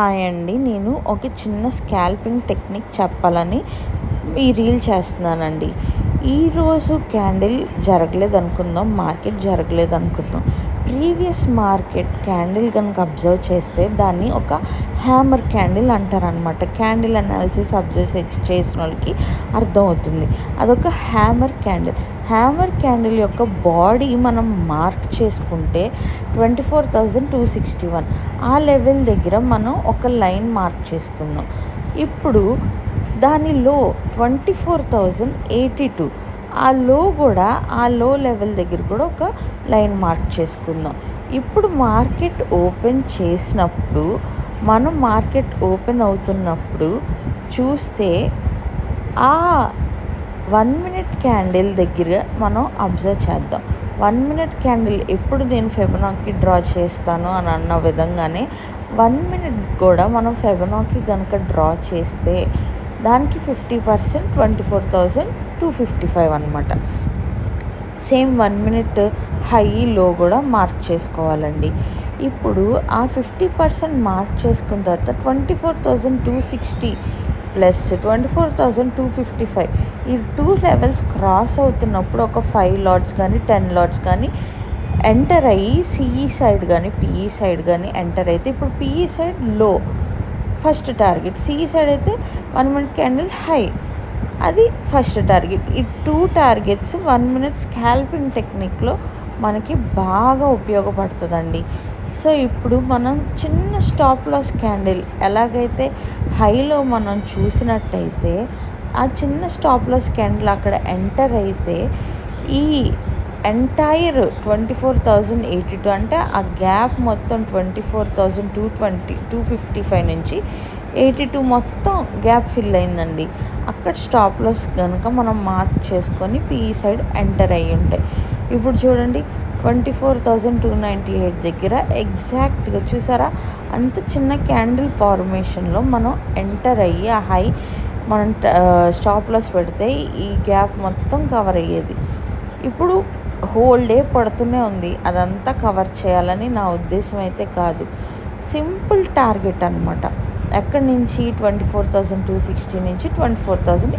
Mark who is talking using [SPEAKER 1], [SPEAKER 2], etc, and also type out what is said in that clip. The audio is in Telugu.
[SPEAKER 1] హాయ్ అండి. నేను ఒక చిన్న స్కాల్పింగ్ టెక్నిక్ చెప్పాలని ఈ రీల్ చేస్తున్నానండి. ఈరోజు క్యాండిల్ జరగలేదనుకుందాం, మార్కెట్ జరగలేదనుకుందాం. ప్రీవియస్ మార్కెట్ క్యాండిల్ కనుక అబ్జర్వ్ చేస్తే దాన్ని ఒక హ్యామర్ క్యాండిల్ అంటారనమాట. క్యాండిల్ అనాలిసిస్ అబ్జర్వ్ చేసిన వాళ్ళకి అర్థమవుతుంది. అదొక హ్యామర్ క్యాండిల్ యొక్క బాడీ మనం మార్క్ చేసుకుంటే 24,261 ఆ లెవెల్ దగ్గర మనం ఒక లైన్ మార్క్ చేసుకున్నాం. ఇప్పుడు దానిలో 24,082 ఆ లో లెవెల్ దగ్గర కూడా ఒక లైన్ మార్క్ చేసుకుందాం. ఇప్పుడు మార్కెట్ ఓపెన్ అవుతున్నప్పుడు చూస్తే ఆ 1 మినిట్ క్యాండిల్ దగ్గర మనం అబ్జర్వ్ చేద్దాం. 1 మినిట్ క్యాండిల్ ఎప్పుడు నేను ఫెబొనాకీ డ్రా చేస్తాను అని అన్న విధంగానే 1 మినిట్ కూడా మనం ఫెబొనాకీ కనుక డ్రా చేస్తే దానికి 50% 24,255 అనమాట. సేమ్ 1 మినిట్ హై లో కూడా మార్క్ చేసుకోవాలండి. ఇప్పుడు ఆ 50% మార్క్ చేసుకున్న తర్వాత 24,260 ప్లస్ 24,255 ఈ 2 లెవెల్స్ క్రాస్ అవుతున్నప్పుడు ఒక 5 లాట్స్ కానీ 10 లాట్స్ కానీ ఎంటర్ అయ్యి సిఈ సైడ్ కానీ పిఈ సైడ్ కానీ ఎంటర్ అయితే, ఇప్పుడు పిఈ సైడ్ లో ఫస్ట్ టార్గెట్, సిఈ సైడ్ అయితే 1 మినిట్ క్యాండిల్ హై, అది ఫస్ట్ టార్గెట్. ఈ 2 టార్గెట్స్ 1 మినిట్ స్కాల్పింగ్ టెక్నిక్లో మనకి బాగా ఉపయోగపడుతుందండి. సో ఇప్పుడు మనం చిన్న స్టాప్ లాస్ క్యాండిల్ ఎలాగైతే హైలో మనం చూసినట్టయితే ఆ చిన్న స్టాప్ లాస్ క్యాండిల్ అక్కడ ఎంటర్ అయితే ఈ ఎంటైర్ 24,082 అంటే ఆ గ్యాప్ మొత్తం 24,255 నుంచి 82 మొత్తం గ్యాప్ ఫిల్ అయిందండి. అక్కడ స్టాప్ లాస్ కనుక మనం మార్క్ చేసుకొని పిఈ సైడ్ ఎంటర్ అయ్యి ఉంటాయి. ఇప్పుడు చూడండి 24,298 దగ్గర ఎగ్జాక్ట్గా చూసారా, అంత చిన్న క్యాండిల్ ఫార్మేషన్లో మనం ఎంటర్ అయ్యి ఆ హై మనం స్టాప్ లాస్ పెడితే ఈ గ్యాప్ మొత్తం కవర్ అయ్యేది. ఇప్పుడు హోల్ డే పడుతూనే ఉంది, అదంతా కవర్ చేయాలని నా ఉద్దేశం అయితే కాదు. సింపుల్ టార్గెట్ అనమాట. ఎక్కడి నుంచి 24,260 నుంచి 24,000